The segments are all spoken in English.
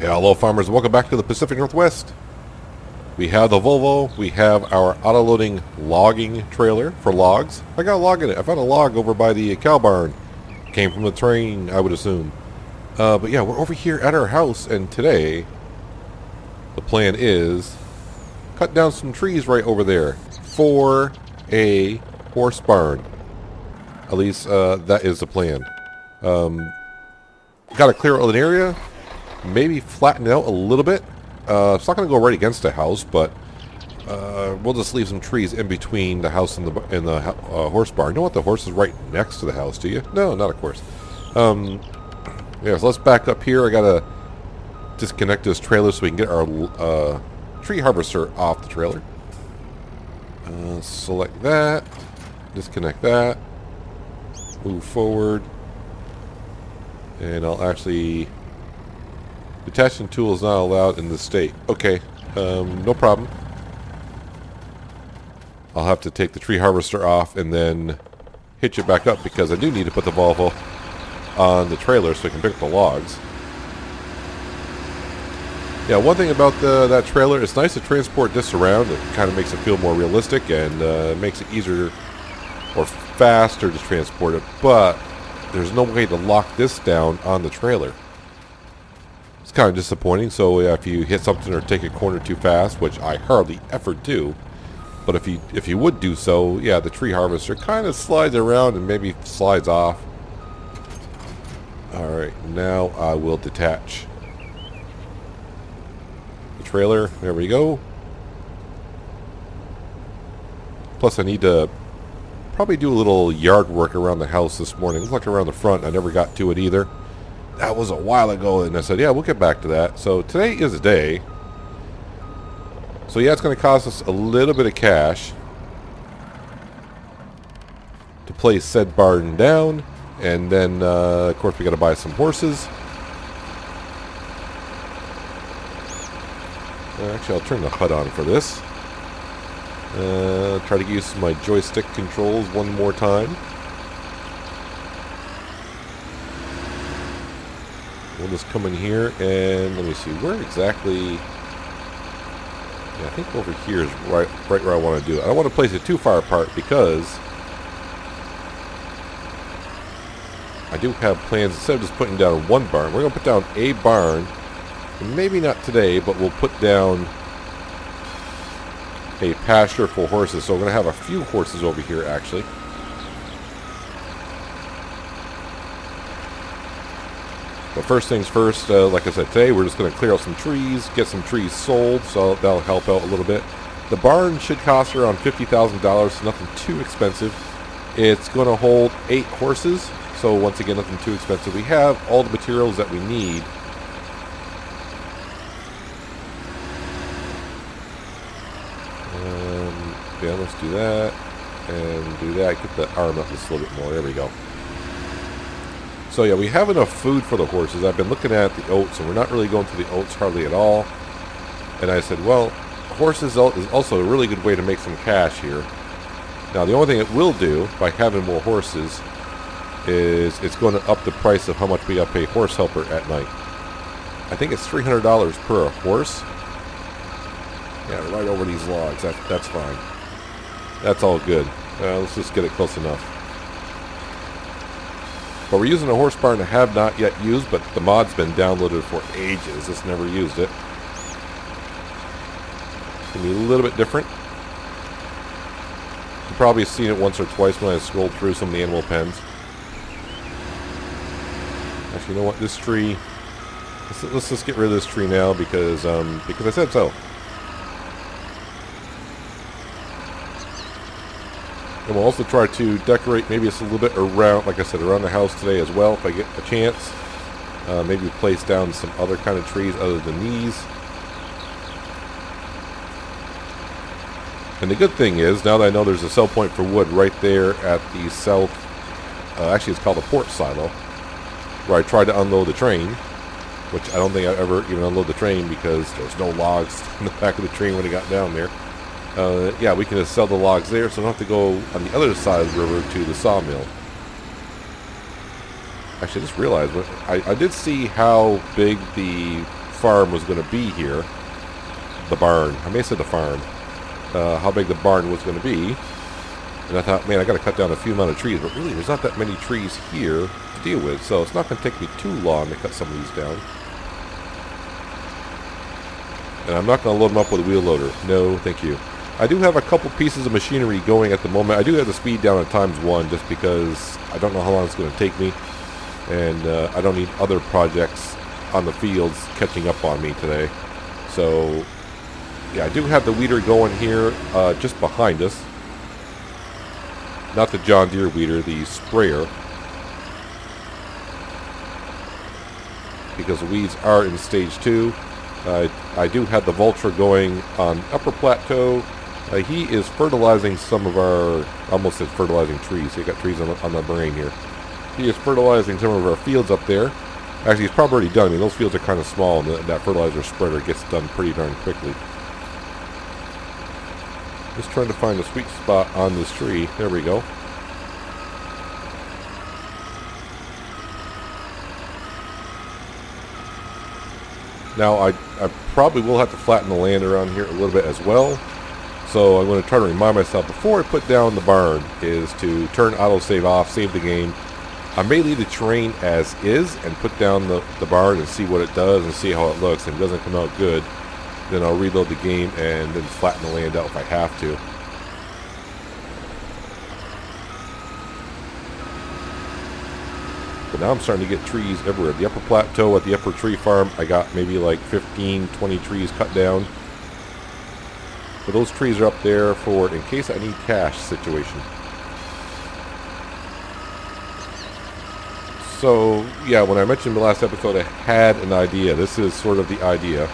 Hello farmers, welcome back to the Pacific Northwest. We have the Volvo, we have our auto-loading logging trailer for logs. I got a log in it. I found a log over by the cow barn. Came from the train, I would assume. But yeah, we're over here at our house, and today the plan is cut down some trees right over there for a horse barn. At least that is the plan. Got to clear out an area. Maybe flatten it out a little bit. It's not going to go right against the house, but we'll just leave some trees in between the house and the horse barn. You don't want the horses right next to the house, do you? No, not of course. Yeah, so let's back up here. I got to disconnect this trailer so we can get our tree harvester off the trailer. Select that. Disconnect that. Move forward. And I'll actually... Detaching tool is not allowed in this state. Okay, no problem. I'll have to take the tree harvester off and then hitch it back up because I do need to put the Volvo on the trailer so I can pick up the logs. Yeah, one thing about that trailer, it's nice to transport this around. It kind of makes it feel more realistic and makes it easier or faster to transport it, but there's no way to lock this down on the trailer. It's kind of disappointing. So if you hit something or take a corner too fast, which I hardly ever do, but if you would do so, yeah, the tree harvester kind of slides around and maybe slides off. All right, now I will detach the trailer. There we go. Plus, I need to probably do a little yard work around the house this morning. Looks like around the front. I never got to it either. That was a while ago, and I said, yeah, we'll get back to that. So today is the day. So yeah, it's going to cost us a little bit of cash to place said barn down, and then of course we got to buy some horses. Actually, I'll turn the HUD on for this. Try to use my joystick controls one more time. We'll just come in here and let me see where exactly. Yeah, I think over here is right where I want to do it. I don't want to place it too far apart because I do have plans. Instead of just putting down one barn, we're going to put down a barn. And maybe not today, but we'll put down a pasture for horses. So we're going to have a few horses over here actually. But first things first, like I said, today we're just going to clear out some trees, get some trees sold, so that'll help out a little bit. The barn should cost around $50,000, so nothing too expensive. It's going to hold 8 horses, so once again, nothing too expensive. We have all the materials that we need. Yeah, let's do that, and do that. Get the arm up just a little bit more. There we go. So yeah, we have enough food for the horses. I've been looking at the oats, and we're not really going to the oats hardly at all. And I said, well, horses is also a really good way to make some cash here. Now, the only thing it will do by having more horses is it's going to up the price of how much we got to pay horse helper at night. I think it's $300 per horse. Yeah, right over these logs. That's fine. That's all good. Let's just get it close enough. But we're using a horse barn I have not yet used, but the mod's been downloaded for ages. Just never used it. It's going to be a little bit different. You've probably seen it once or twice when I scrolled through some of the animal pens. Actually, you know what? This tree... Let's just get rid of this tree now because I said so. And we'll also try to decorate maybe it's a little bit around, like I said, around the house today as well if I get a chance. Maybe place down some other kind of trees other than these. And the good thing is, now that I know there's a sell point for wood right there at the south, actually it's called a port silo, where I tried to unload the train, which I don't think I ever even unload the train because there's no logs in the back of the train when it got down there. Yeah, we can just sell the logs there, so I don't have to go on the other side of the river to the sawmill. Actually, I just realized, I did see how big the farm was going to be here. The barn. I may have said the farm. How big the barn was going to be. And I thought, man, I got to cut down a few amount of trees. But really, there's not that many trees here to deal with. So it's not going to take me too long to cut some of these down. And I'm not going to load them up with a wheel loader. No, thank you. I do have a couple pieces of machinery going at the moment. I do have the speed down at ×1 just because I don't know how long it's going to take me. And I don't need other projects on the fields catching up on me today. So, yeah, I do have the weeder going here just behind us. Not the John Deere weeder, the sprayer. Because the weeds are in stage 2. I do have the Vulture going on upper plateau. He is fertilizing some of our, I almost said fertilizing trees. He got trees on the brain here. He is fertilizing some of our fields up there. Actually, he's probably already done. I mean, those fields are kind of small, and that fertilizer spreader gets done pretty darn quickly. Just trying to find a sweet spot on this tree. There we go. Now, I probably will have to flatten the land around here a little bit as well. So I'm going to try to remind myself before I put down the barn is to turn autosave off, save the game. I may leave the terrain as is and put down the barn and see what it does and see how it looks. And if it doesn't come out good, then I'll reload the game and then flatten the land out if I have to. But now I'm starting to get trees everywhere. The upper plateau at the upper tree farm, I got maybe like 15, 20 trees cut down. But those trees are up there for in case I need cash situation. So, yeah, when I mentioned in the last episode, I had an idea. This is sort of the idea.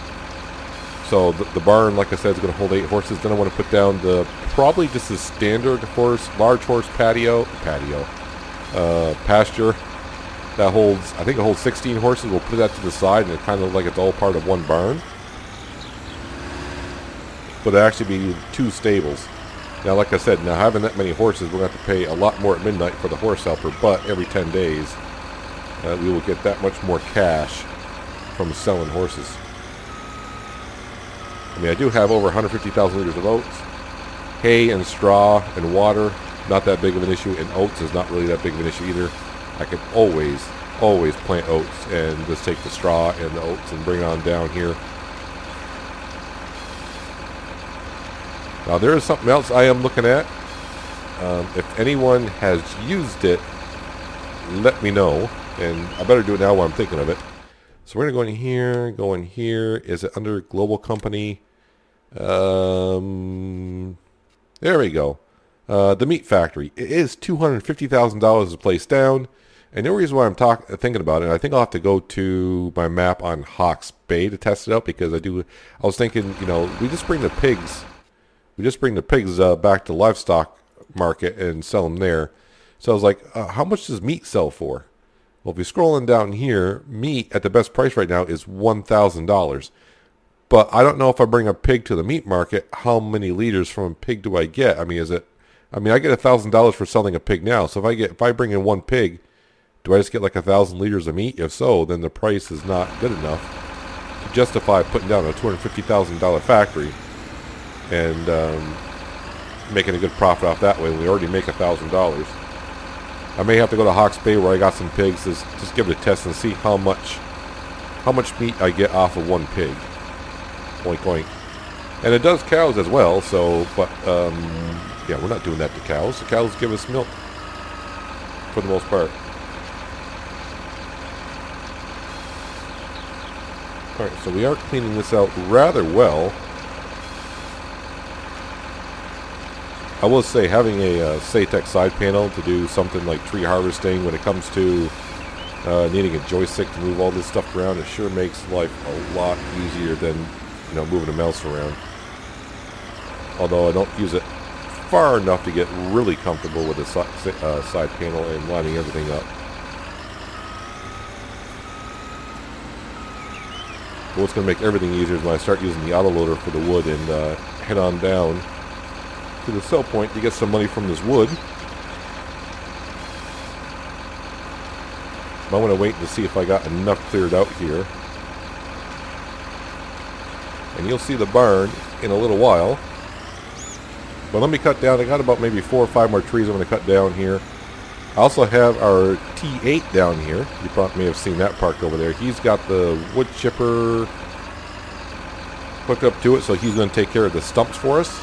So, the barn, like I said, is going to hold 8 horses. Then I want to put down probably just a standard large horse pasture. That holds, I think it holds 16 horses. We'll put that to the side, and it kind of looks like it's all part of one barn. But it'll actually be 2 stables. Now, like I said, now having that many horses, we're going to have to pay a lot more at midnight for the horse helper, but every 10 days, we will get that much more cash from selling horses. I mean, I do have over 150,000 liters of oats. Hay and straw and water, not that big of an issue, and oats is not really that big of an issue either. I could always plant oats and just take the straw and the oats and bring it on down here. Now, there is something else I am looking at. If anyone has used it, let me know. And I better do it now while I'm thinking of it. So we're going to go in here. Is it under Global Company? There we go. The Meat Factory. It is $250,000 to place down. And the only reason why I'm thinking about it, I think I'll have to go to my map on Hawke's Bay to test it out. Because I was thinking, we just bring the pigs. We just bring the pigs back to livestock market and sell them there. So I was like, how much does meat sell for? Well, if you're scrolling down here, meat at the best price right now is $1,000. But I don't know if I bring a pig to the meat market, how many liters from a pig do I get? I mean, I get $1,000 for selling a pig now. So if I bring in one pig, do I just get like 1,000 liters of meat? If so, then the price is not good enough to justify putting down a $250,000 factory and making a good profit off that way when we already make $1,000. I may have to go to Hawke's Bay where I got some pigs, just give it a test and see how much meat I get off of one pig. Oink oink. And it does cows as well, so, but, yeah, we're not doing that to cows. The cows give us milk, for the most part. Alright, so we are cleaning this out rather well. I will say, having a Satec side panel to do something like tree harvesting when it comes to needing a joystick to move all this stuff around, it sure makes life a lot easier than, moving a mouse around. Although I don't use it far enough to get really comfortable with the side panel and lining everything up. But what's going to make everything easier is when I start using the autoloader for the wood and head on down to the sell point to get some money from this wood. I want to wait to see if I got enough cleared out here. and you'll see the barn in a little while. But let me cut down. I got about maybe 4 or 5 more trees I'm going to cut down here. I also have our T8 down here. You probably may have seen that parked over there. He's got the wood chipper hooked up to it, so he's going to take care of the stumps for us.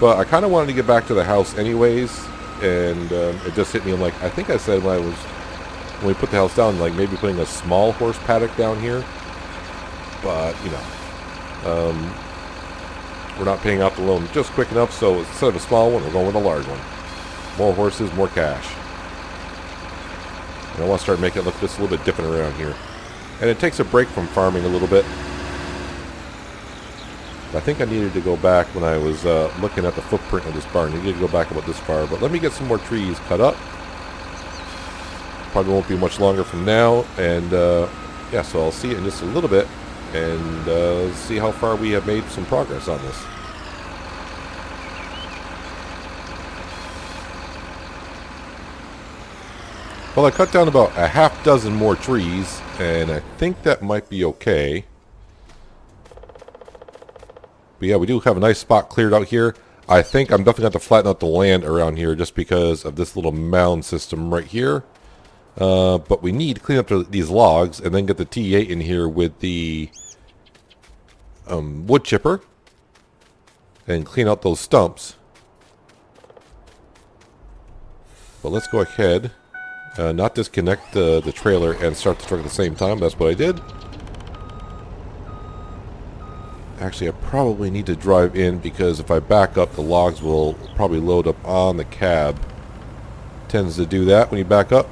But I kind of wanted to get back to the house anyways, and it just hit me. I'm like, I think I said when we put the house down, like maybe putting a small horse paddock down here. But, you know, we're not paying out the loan just quick enough, so instead of a small one, we're going with a large one. More horses, more cash. And I want to start making it look just a little bit different around here. And it takes a break from farming a little bit. I think I needed to go back when I was looking at the footprint of this barn. I needed to go back about this far, but let me get some more trees cut up. Probably won't be much longer from now, and yeah, so I'll see you in just a little bit, and see how far we have made some progress on this. Well, I cut down about a half dozen more trees, and I think that might be okay. But yeah, we do have a nice spot cleared out here. I think I'm definitely going to have to flatten out the land around here just because of this little mound system right here. But we need to clean up these logs and then get the T8 in here with the wood chipper and clean out those stumps. But let's go ahead, not disconnect the trailer and start the truck at the same time. That's what I did. Actually, I probably need to drive in because if I back up, the logs will probably load up on the cab. Tends to do that when you back up.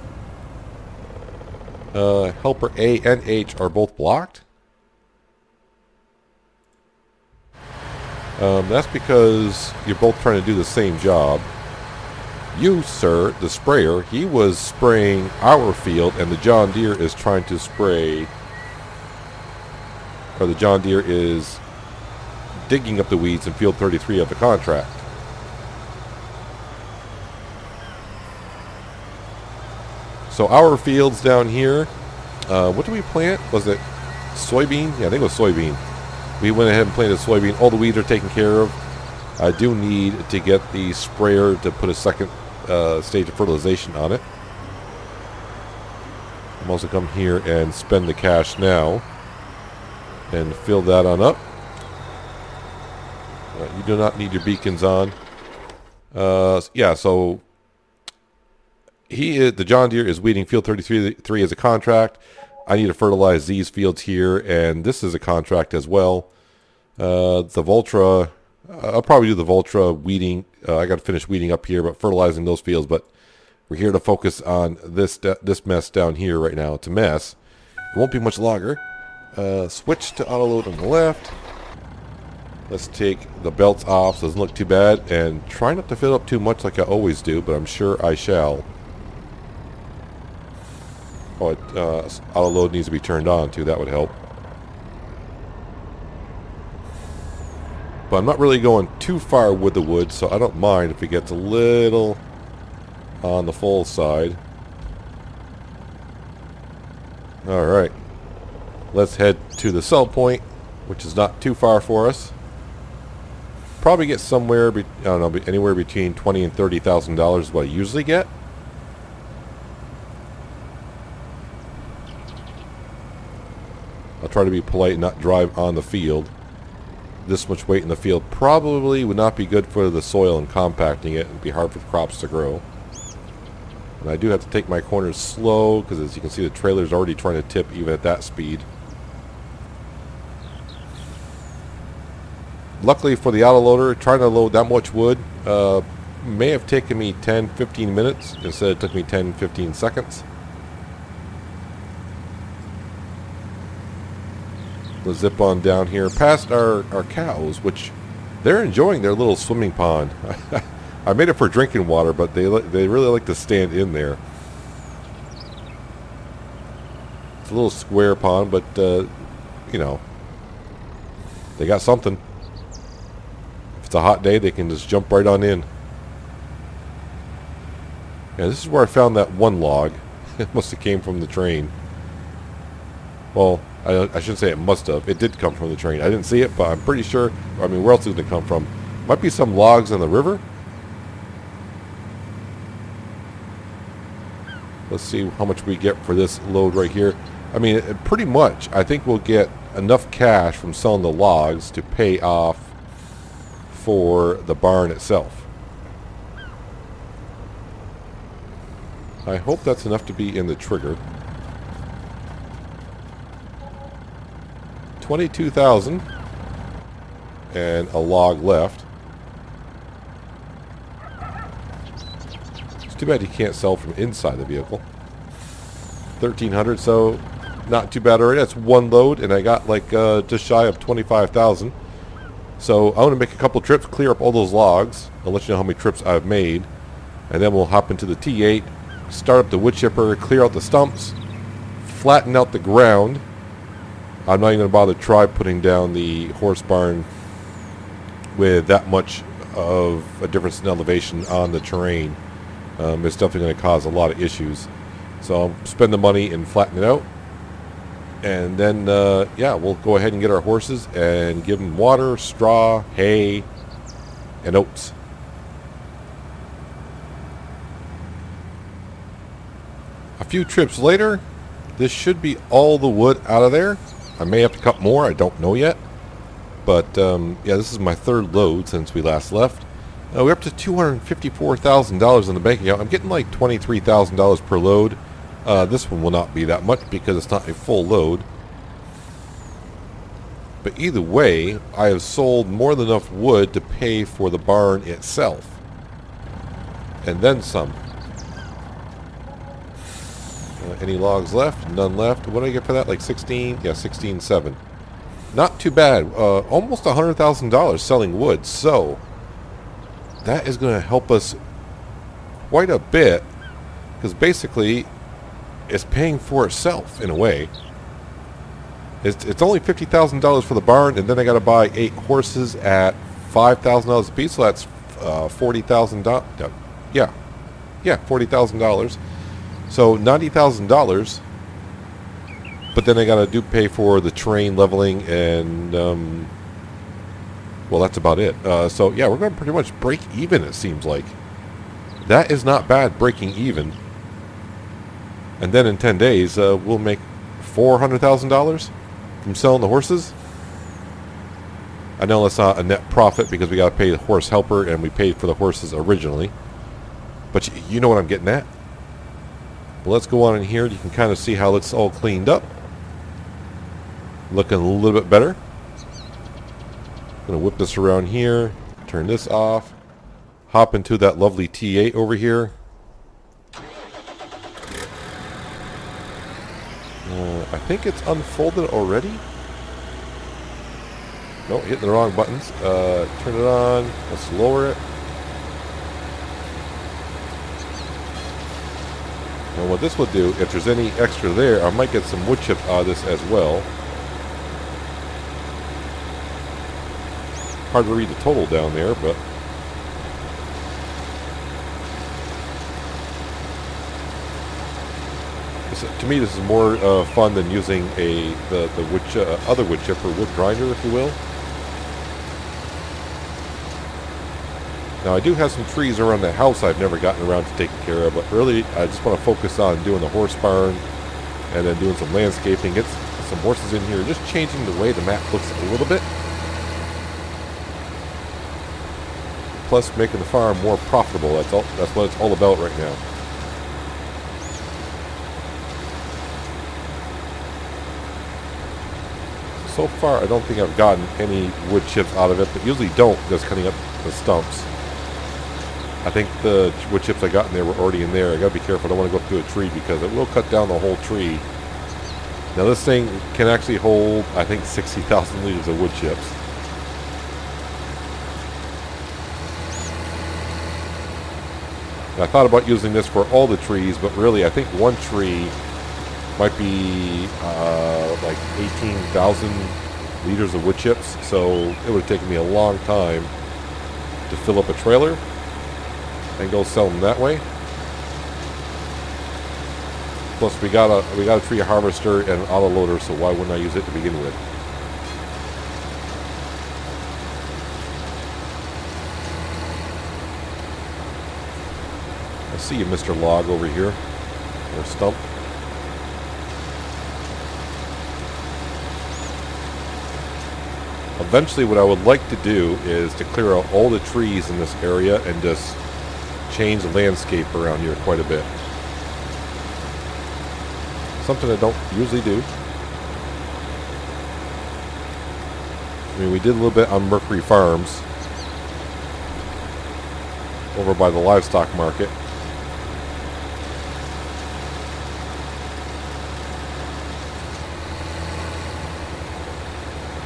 Helper A and H are both blocked. That's because you're both trying to do the same job. You, sir, the sprayer, he was spraying our field, and the John Deere is trying to spray, or the John Deere is digging up the weeds in field 33 of the contract. So our fields down here, what did we plant? Was it soybean? Yeah, I think it was soybean. We went ahead and planted soybean. All the weeds are taken care of. I do need to get the sprayer to put a second stage of fertilization on it. I'm also come here and spend the cash now and fill that on up. You do not need your beacons on. Yeah, so the John Deere is weeding field 33 as a contract. I need to fertilize these fields here, and this is a contract as well. The Voltra, I'll probably do the Voltra weeding. I got to finish weeding up here, but fertilizing those fields. But we're here to focus on this mess down here right now. It's a mess. It won't be much longer. Switch to auto load on the left. Let's take the belts off so it doesn't look too bad, and try not to fill up too much like I always do, but I'm sure I shall. Oh, auto load needs to be turned on too. That would help. But I'm not really going too far with the wood, so I don't mind if it gets a little on the full side. Alright. Let's head to the sell point, which is not too far for us. Probably get somewhere, I don't know, anywhere between $20,000 and $30,000 is what I usually get. I'll try to be polite and not drive on the field. This much weight in the field probably would not be good for the soil and compacting it. It would be hard for crops to grow. And I do have to take my corners slow because, as you can see, the trailer's already trying to tip even at that speed. Luckily for the autoloader, trying to load that much wood may have taken me 10-15 minutes. Instead, it took me 10-15 seconds. Let's zip on down here past our cows, which they're enjoying their little swimming pond. I made it for drinking water, but they really like to stand in there. It's a little square pond, but you know, they got something. If it's a hot day, they can just jump right on in. Yeah, this is where I found that one log. It must have came from the train. Well, I shouldn't say it must have. It did come from the train. I didn't see it, but I'm pretty sure. I mean, where else did it come from? Might be some logs on the river. Let's see how much we get for this load right here. I mean, pretty much, I think we'll get enough cash from selling the logs to pay off for the barn itself. I hope that's enough to be in the trigger. 22,000 and a log left. It's too bad you can't sell from inside the vehicle. 1,300, so not too bad already. That's one load, and I got like just shy of 25,000. So I want to make a couple trips, clear up all those logs. I'll let you know how many trips I've made, and then we'll hop into the T8, start up the wood chipper, clear out the stumps, flatten out the ground. I'm not even going to bother try putting down the horse barn with that much of a difference in elevation on the terrain. It's definitely going to cause a lot of issues. So I'll spend the money and flatten it out. And then, yeah, we'll go ahead and get our horses and give them water, straw, hay, and oats. A few trips later, this should be all the wood out of there. I may have to cut more, I don't know yet. But, yeah, this is my third load since we last left. We're up to $254,000 in the bank account. I'm getting like $23,000 per load. This one will not be that much because it's not a full load. But either way, I have sold more than enough wood to pay for the barn itself. And then some. Any logs left? None left. What did I get for that? Like 16? Yeah, 16.7. Not too bad. Almost $100,000 selling wood. So, that is going to help us quite a bit. Because basically, it's paying for itself in a way. It's only $50,000 for the barn, and then I got to buy 8 horses at $5,000 a piece. So that's $40,000. Yeah, $40,000. So $90,000. But then I got to pay for the terrain leveling and well, that's about it. So yeah, we're going to pretty much break even. It seems like that is not bad, breaking even. And then in 10 days, we'll make $400,000 from selling the horses. I know that's not a net profit because we got to pay the horse helper and we paid for the horses originally. But you know what I'm getting at. Well, let's go on in here. You can kind of see how it's all cleaned up. Looking a little bit better. Going to whip this around here. Turn this off. Hop into that lovely T8 over here. I think it's unfolded already. No, hitting the wrong buttons. Turn it on. Let's lower it. And what this will do, if there's any extra there, I might get some wood chips out of this as well. Hard to read the total down there, but to me this is more fun than using the other wood chipper, wood grinder, if you will. Now I do have some trees around the house I've never gotten around to taking care of, but really I just want to focus on doing the horse barn and then doing some landscaping, get some horses in here, just changing the way the map looks a little bit. Plus making the farm more profitable. That's what it's all about right now. So far I don't think I've gotten any wood chips out of it, but usually don't, just cutting up the stumps. I think the wood chips I got in there were already in there. I gotta be careful, I don't want to go up to a tree because it will cut down the whole tree. Now this thing can actually hold, I think, 60,000 liters of wood chips. And I thought about using this for all the trees, but really I think one tree might be like 18,000 liters of wood chips, so it would have taken me a long time to fill up a trailer and go sell them that way. Plus, we got a tree harvester and an auto loader, so why wouldn't I use it to begin with? I see you, Mr. Log, over here, or Stump. Eventually, what I would like to do is to clear out all the trees in this area and just change the landscape around here quite a bit. Something I don't usually do. I mean, we did a little bit on Mercury Farms over by the livestock market.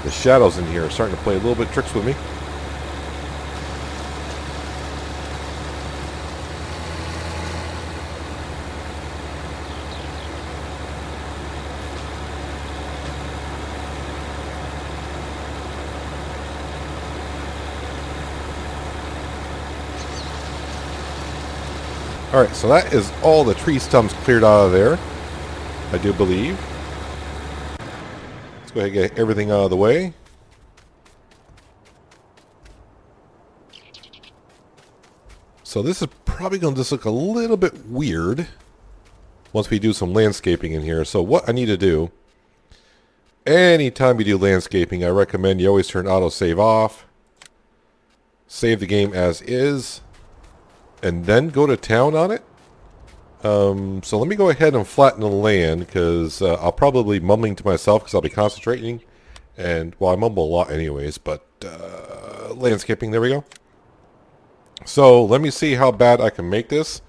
The shadows in here are starting to play a little bit tricks with me. Alright, so that is all the tree stumps cleared out of there, I do believe. Let's go ahead and get everything out of the way. So this is probably going to just look a little bit weird once we do some landscaping in here. So what I need to do, anytime you do landscaping, I recommend you always turn autosave off, save the game as is, and then go to town on it. So let me go ahead and flatten the land, because I'll probably be mumbling to myself because I'll be concentrating. And, well, I mumble a lot anyways, but landscaping, there we go. So let me see how bad I can make this,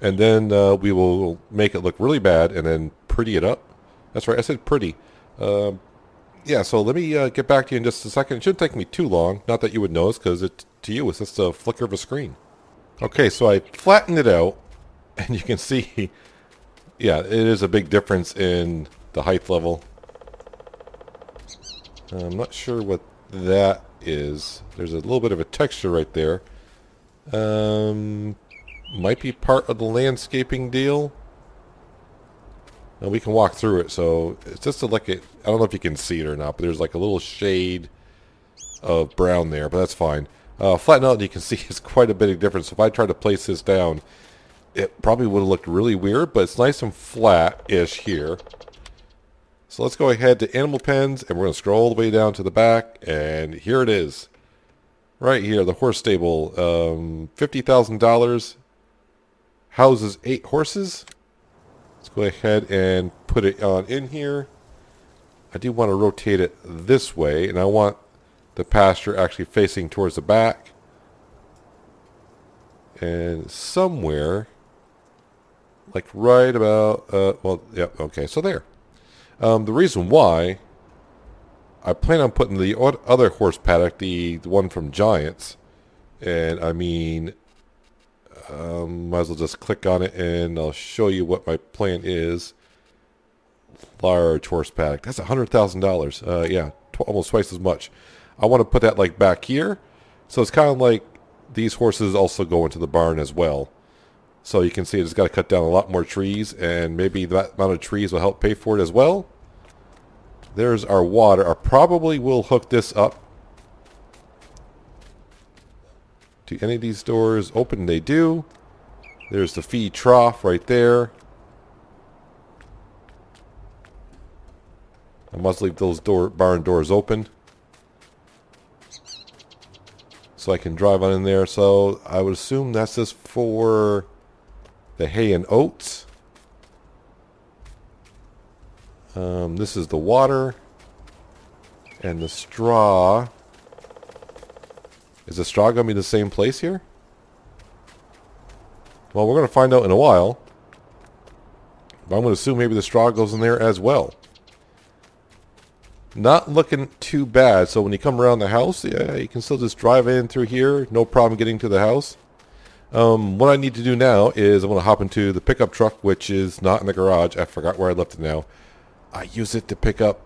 and then we will make it look really bad and then pretty it up. That's right, I said pretty. Yeah, so let me get back to you in just a second. It shouldn't take me too long. Not that you would notice, because to you it's just a flicker of a screen. Okay, so I flattened it out, and you can see, yeah, it is a big difference in the height level. I'm not sure what that is. There's a little bit of a texture right there. Might be part of the landscaping deal. And we can walk through it, so it's just like it. I don't know if you can see it or not, but there's like a little shade of brown there, but that's fine. Flatten out, and you can see it's quite a bit of difference. If I tried to place this down, it probably would have looked really weird, but it's nice and flat-ish here. So let's go ahead to animal pens, and we're going to scroll all the way down to the back, and here it is. Right here, the horse stable, $50,000, houses 8 horses. Let's go ahead and put it on in here. I do want to rotate it this way, and I want the pasture actually facing towards the back. And somewhere, like right about, well, yeah, okay, so there. The reason why, I plan on putting the other horse paddock, the one from Giants, and I mean, might as well just click on it and I'll show you what my plan is. Large horse paddock, that's $100,000, yeah, almost twice as much. I want to put that like back here, so it's kind of like these horses also go into the barn as well. So you can see it's got to cut down a lot more trees, and maybe that amount of trees will help pay for it as well. There's our water. I probably will hook this up to any of these doors. Open, they do. There's the feed trough right there. I must leave those barn doors open so I can drive on in there. So I would assume that's just for the hay and oats. This is the water and the straw. Is the straw going to be in the same place here? Well, we're going to find out in a while. But I'm going to assume maybe the straw goes in there as well. Not looking too bad. So when you come around the house, yeah, you can still just drive in through here. No problem getting to the house. What I need to do now is I'm going to hop into the pickup truck, which is not in the garage. I forgot where I left it now. I use it to pick up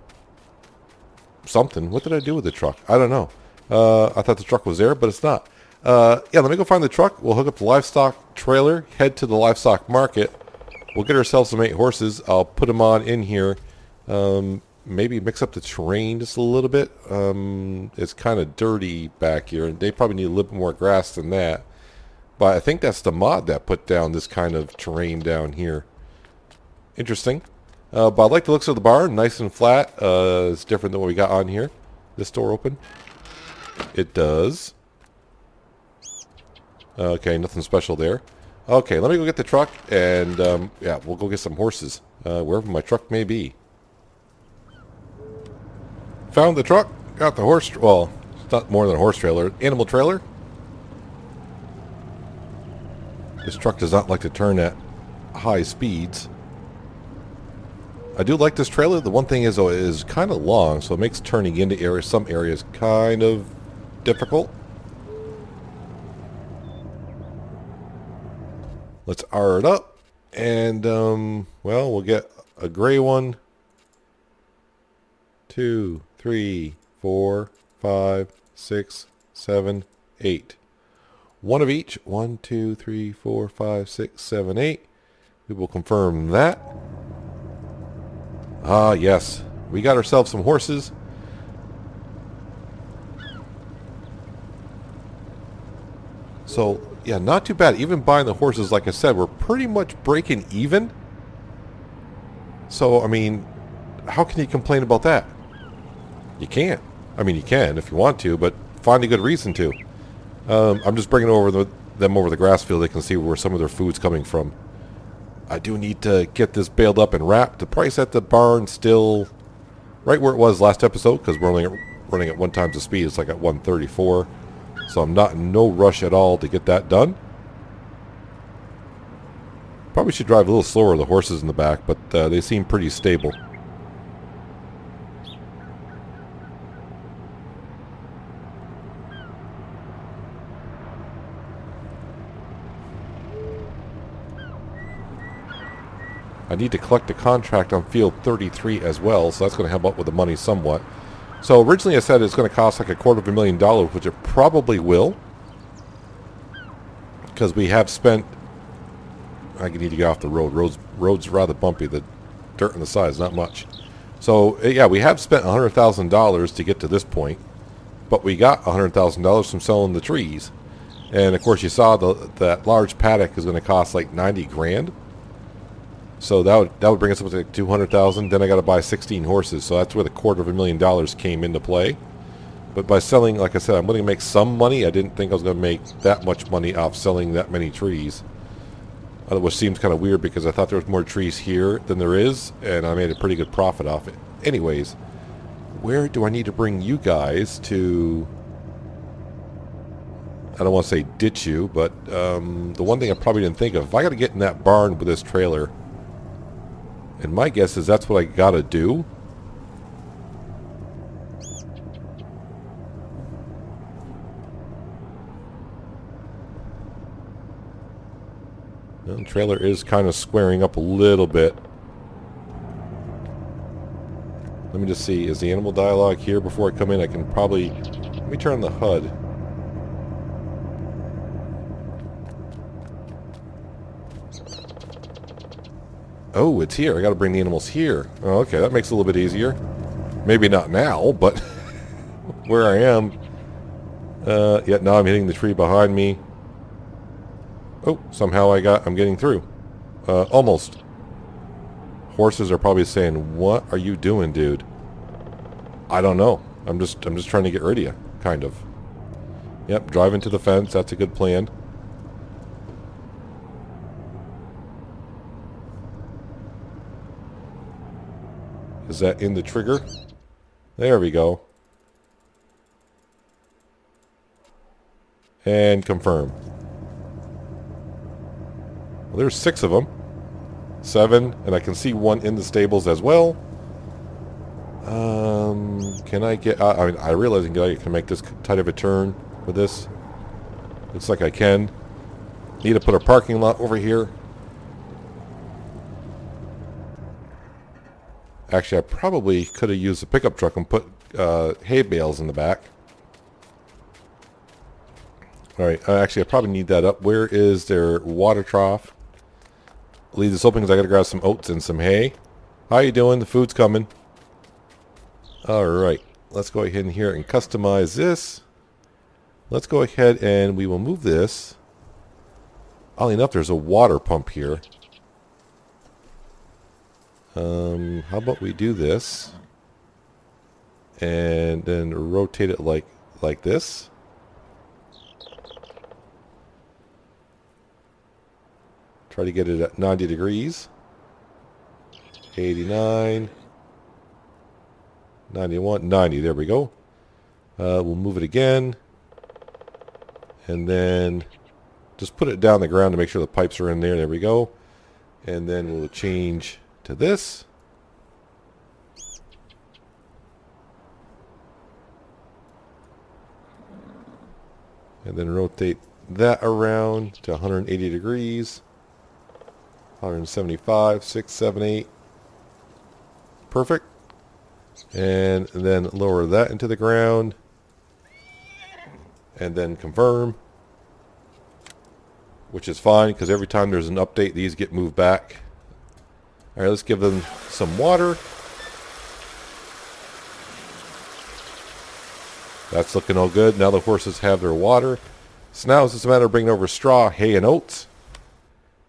something. What did I do with the truck? I don't know. I thought the truck was there, but it's not. Yeah, let me go find the truck. We'll hook up the livestock trailer, head to the livestock market, we'll get ourselves some 8 horses. I'll put them on in here. Maybe mix up the terrain just a little bit. It's kind of dirty back here, and they probably need a little bit more grass than that. But I think that's the mod that put down this kind of terrain down here. Interesting. But I like the looks of the barn. Nice and flat. It's different than what we got on here. This door open? It does. Okay, nothing special there. Okay, let me go get the truck, and yeah, we'll go get some horses. Wherever my truck may be. Found the truck. Got the horse. Well, it's not more than a horse trailer. Animal trailer. This truck does not like to turn at high speeds. I do like this trailer. The one thing is, though, it is kind of long, so it makes turning into areas, some areas, kind of difficult. Let's R it up, and well, we'll get a gray one. 2, 3, 4, 5, 6, 7, 8. One of each. 1, 2, 3, 4, 5, 6, 7, 8. We will confirm that. Ah, yes. We got ourselves some horses. So, yeah, not too bad. Even buying the horses, like I said, we're pretty much breaking even. So, I mean, how can you complain about that? You can't. I mean, you can if you want to, but find a good reason to. I'm just bringing them over the grass field. They can see where some of their food's coming from. I do need to get this baled up and wrapped. The price at the barn still right where it was last episode, because we're only running at 1 times the speed. It's like at 134. So I'm not in no rush at all to get that done. Probably should drive a little slower, the horses in the back, but they seem pretty stable. I need to collect a contract on field 33 as well, so that's going to help out with the money somewhat. So originally I said it's going to cost like $250,000, which it probably will. Because we have spent... I need to get off the road. Road's rather bumpy. The dirt on the side is not much. So, yeah, we have spent $100,000 to get to this point. But we got $100,000 from selling the trees. And, of course, you saw that large paddock is going to cost like 90 grand. So that would bring us up to like 200,000. Then I got to buy 16 horses. So that's where the $250,000 came into play. But by selling, like I said, I'm going to make some money. I didn't think I was going to make that much money off selling that many trees. Which seems kind of weird because I thought there was more trees here than there is. And I made a pretty good profit off it. Anyways, where do I need to bring you guys to... I don't want to say ditch you, but the one thing I probably didn't think of, if I got to get in that barn with this trailer... And my guess is that's what I gotta do. The trailer is kind of squaring up a little bit. Let me just see. Is the animal dialogue here before I come in? I can probably... Let me turn on the HUD. Oh, it's here. I got to bring the animals here. Oh, okay, that makes it a little bit easier. Maybe not now, but where I am. Yeah, now I'm hitting the tree behind me. Oh, somehow I'm getting through. Almost. Horses are probably saying, "What are you doing, dude?" I don't know. I'm just trying to get rid of you, kind of. Yep, drive into the fence. That's a good plan. Is that in the trigger? There we go. And confirm. Well, there's 6 of them. 7, and I can see one in the stables as well. Can I get... I mean, I realize I can make this tight of a turn with this. Looks like I can. Need to put a parking lot over here. Actually, I probably could have used a pickup truck and put hay bales in the back. Alright, actually I probably need that up. Where is their water trough? leave this open because I got to grab some oats and some hay. How you doing? The food's coming. Alright. Let's go ahead in here and customize this. Let's go ahead and we will move this. Oddly enough, there's a water pump here. How about we do this? And then rotate it like this. Try to get it at 90 degrees. 89. 91. 90. There we go. We'll move it again. And then just put it down the ground to make sure the pipes are in there. There we go. And then we'll change to this. And then rotate that around to 180 degrees. 175, 6, 7, 8. Perfect. And then lower that into the ground. And then confirm. Which is fine because every time there's an update, these get moved back. Alright, let's give them some water. That's looking all good. Now the horses have their water. So now it's just a matter of bringing over straw, hay, and oats.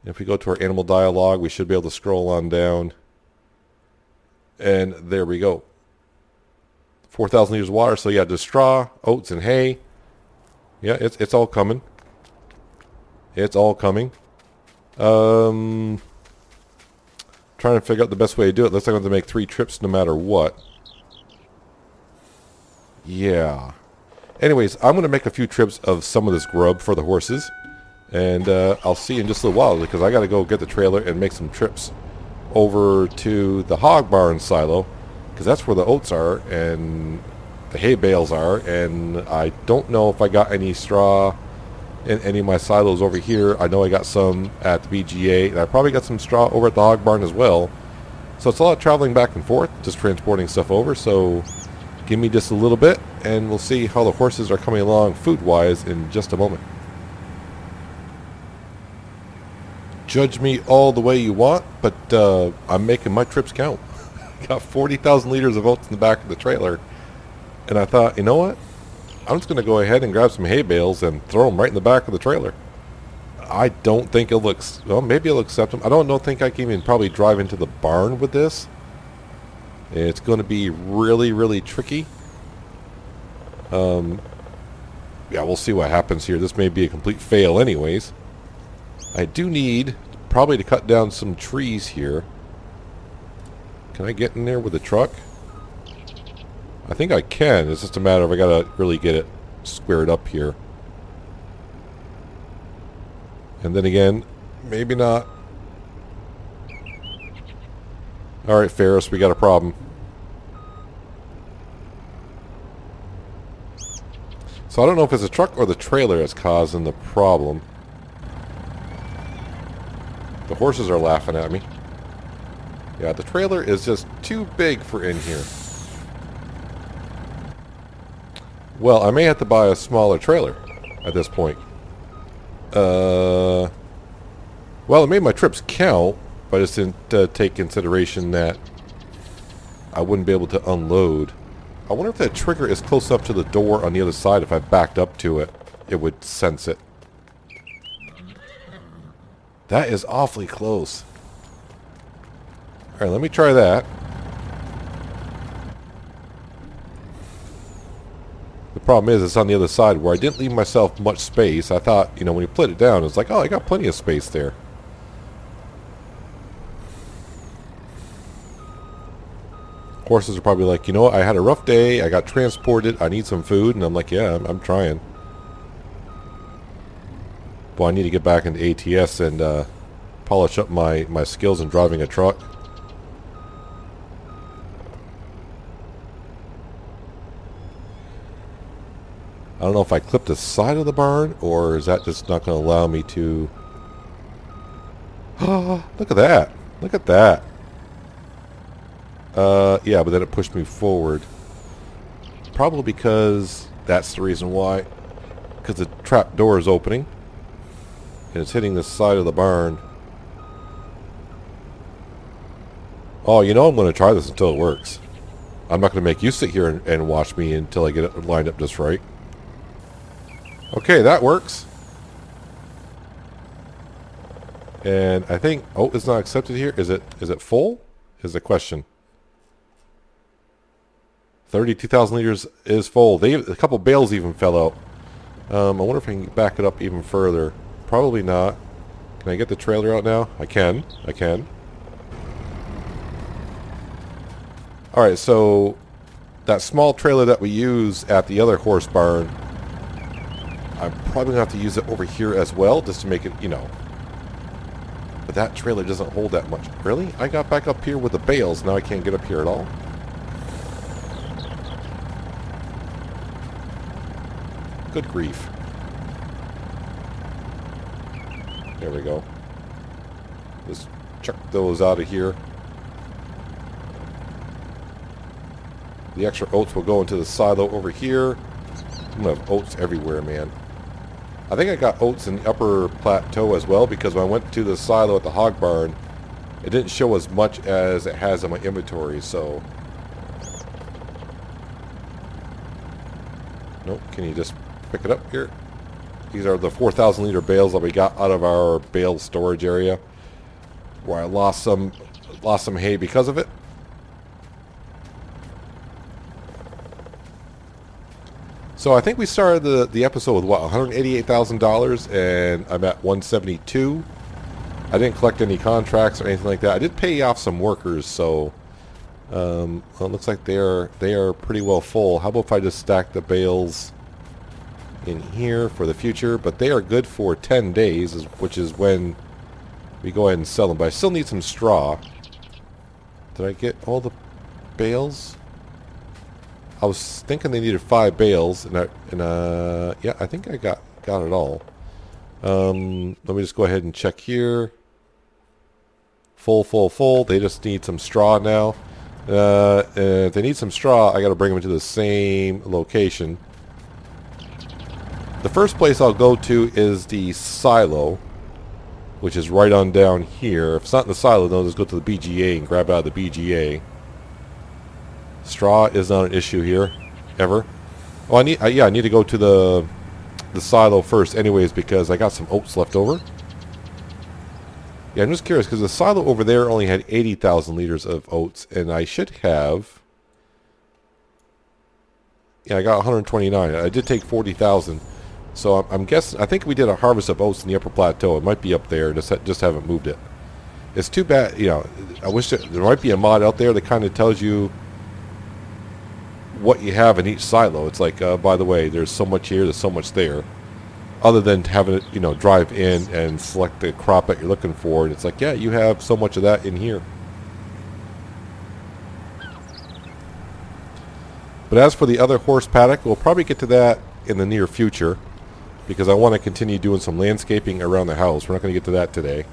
If we go to our animal dialogue, we should be able to scroll on down. And there we go. 4,000 liters of water. So yeah, just straw, oats, and hay. Yeah, it's all coming. It's all coming. Trying to figure out the best way to do it. Looks like I'm going to make 3 trips no matter what. Yeah. Anyways, I'm going to make a few trips of some of this grub for the horses. And I'll see you in just a little while because I got to go get the trailer and make some trips over to the hog barn silo because that's where the oats are and the hay bales are. And I don't know if I got any straw in any of my silos over here. I know I got some at the BGA and I probably got some straw over at the hog barn as well. So it's a lot of traveling back and forth, just transporting stuff over. So give me just a little bit and we'll see how the horses are coming along food-wise in just a moment. Judge me all the way you want, but I'm making my trips count. Got 40,000 liters of oats in the back of the trailer. And I thought, you know what? I'm just going to go ahead and grab some hay bales and throw them right in the back of the trailer. I don't think it'll look... Well, maybe it'll accept them. I don't think I can even probably drive into the barn with this. It's going to be really, really tricky. Yeah, we'll see what happens here. This may be a complete fail anyways. I do need probably to cut down some trees here. Can I get in there with a truck? I think I can. It's just a matter of I gotta really get it squared up here. And then again, maybe not. Alright, Ferris, we got a problem. So I don't know if it's the truck or the trailer that's causing the problem. The horses are laughing at me. Yeah, the trailer is just too big for in here. Well, I may have to buy a smaller trailer at this point. Well, it made my trips count, but I just didn't take consideration that I wouldn't be able to unload. I wonder if that trigger is close up to the door on the other side. If I backed up to it, it would sense it. That is awfully close. Alright, let me try that. The problem is it's on the other side where I didn't leave myself much space. I thought, you know, when you put it down, it's like, oh, I got plenty of space there. Horses are probably like, you know what, I had a rough day, I got transported, I need some food, and I'm like, yeah, I'm trying. Well, I need to get back into ATS and polish up my skills in driving a truck. I don't know if I clipped the side of the barn, or is that just not going to allow me to... Oh, look at that. Look at that. Yeah, but then it pushed me forward. Probably because that's the reason why. Because the trap door is opening. And it's hitting the side of the barn. Oh, you know I'm going to try this until it works. I'm not going to make you sit here and watch me until I get it lined up just right. Okay, that works. And I think... Oh, it's not accepted here. Is it full? Is the question. 32,000 liters is full. A couple bales even fell out. I wonder if I can back it up even further. Probably not. Can I get the trailer out now? I can. Alright, so that small trailer that we use at the other horse barn, I'm probably going to have to use it over here as well, just to make it, you know. But that trailer doesn't hold that much. Really? I got back up here with the bales, now I can't get up here at all? Good grief. There we go. Just chuck those out of here. The extra oats will go into the silo over here. I'm going to have oats everywhere, man. I think I got oats in the upper plateau as well, because when I went to the silo at the hog barn, it didn't show as much as it has in my inventory, so... Nope, can you just pick it up here? These are the 4,000 liter bales that we got out of our bale storage area, where I lost some hay because of it. So I think we started the episode with what, $188,000, and I'm at 172. I didn't collect any contracts or anything like that. I did pay off some workers, so well, it looks like they are pretty well full. How about if I just stack the bales in here for the future? But they are good for 10 days, which is when we go ahead and sell them. But I still need some straw. Did I get all the bales? I was thinking they needed 5 bales, and yeah, I think I got it all. Let me just go ahead and check here. Full. They just need some straw now. If they need some straw, I got to bring them to the same location. The first place I'll go to is the silo, which is right on down here. If it's not in the silo, then I'll just go to the BGA and grab out of the BGA. Straw is not an issue here, ever. Oh, I need to go to the silo first, anyways, because I got some oats left over. Yeah, I'm just curious because the silo over there only had 80,000 liters of oats, and I should have. Yeah, I got 129. I did take 40,000, so I'm guessing. I think we did a harvest of oats in the upper plateau. It might be up there. Just haven't moved it. It's too bad. You know, I wish there might be a mod out there that kind of tells you what you have in each silo. It's like, by the way, there's so much here, there's so much there. Other than having it, you know, drive in and select the crop that you're looking for, and it's like, yeah, you have so much of that in here. But as for the other horse paddock, we'll probably get to that in the near future, because I want to continue doing some landscaping around the house. We're not going to get to that today.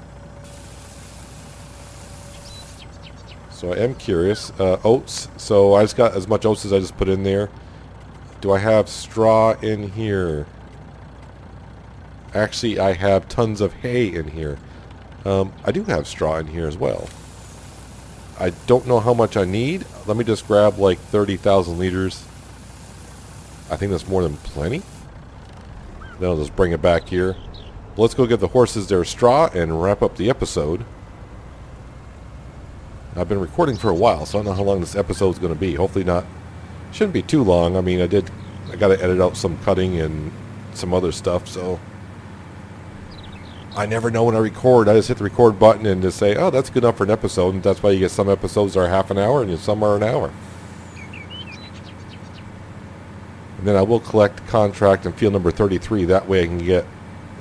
So I am curious. Oats. So I just got as much oats as I just put in there. Do I have straw in here? Actually, I have tons of hay in here. I do have straw in here as well. I don't know how much I need. Let me just grab like 30,000 liters. I think that's more than plenty. Then I'll just bring it back here. Let's go get the horses their straw and wrap up the episode. I've been recording for a while, so I don't know how long this episode is going to be. Hopefully not. Shouldn't be too long. I mean, I got to edit out some cutting and some other stuff, so I never know when I record. I just hit the record button and just say, oh, that's good enough for an episode, and that's why you get some episodes that are half an hour and some are an hour. And then I will collect contract in field number 33. That way I can get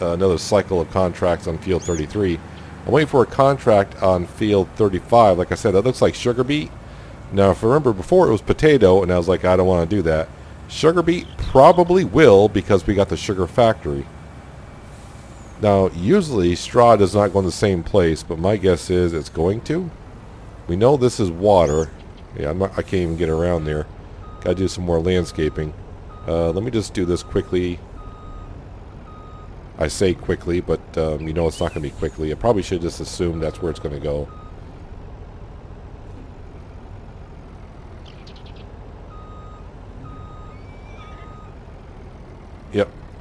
another cycle of contracts on field 33. I'm waiting for a contract on field 35. Like I said, that looks like sugar beet. Now, if I remember, before it was potato, and I was like, I don't want to do that. Sugar beet probably will, because we got the sugar factory. Now, usually straw does not go in the same place, but my guess is it's going to. We know this is water. Yeah, I can't even get around there. Got to do some more landscaping. Let me just do this quickly. I say quickly, but you know it's not going to be quickly. I probably should just assume that's where it's going to go.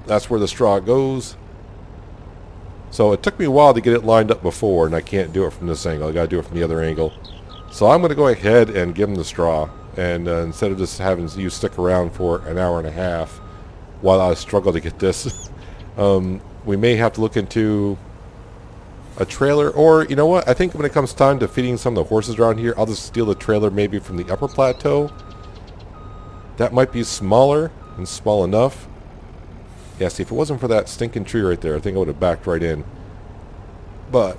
That's where the straw goes. So it took me a while to get it lined up before, and I can't do it from this angle. I got to do it from the other angle. So I'm going to go ahead and give him the straw. And instead of just having you stick around for an hour and a half while I struggle to get this, we may have to look into a trailer. Or, you know what? I think when it comes time to feeding some of the horses around here, I'll just steal the trailer maybe from the upper plateau. That might be smaller and small enough. Yeah, see, if it wasn't for that stinking tree right there, I think I would have backed right in. But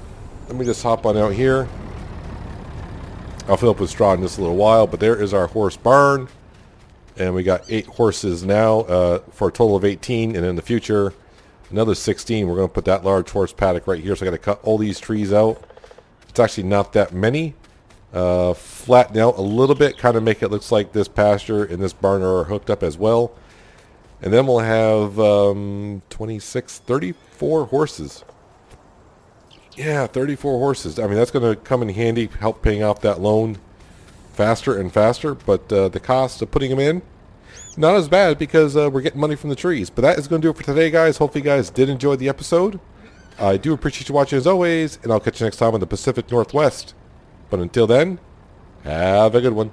let me just hop on out here. I'll fill up with straw in just a little while, but there is our horse barn. And we got 8 horses now for a total of 18. And in the future, another 16. We're going to put that large horse paddock right here. So I got to cut all these trees out. It's actually not that many. Flatten out a little bit, kind of make it look like this pasture and this barn are hooked up as well. And then we'll have 26, 34 horses. Yeah, 34 horses. I mean, that's going to come in handy, help paying off that loan faster and faster. But the cost of putting them in, not as bad because we're getting money from the trees. But that is going to do it for today, guys. Hopefully you guys did enjoy the episode. I do appreciate you watching as always, and I'll catch you next time on the Pacific Northwest. But until then, have a good one.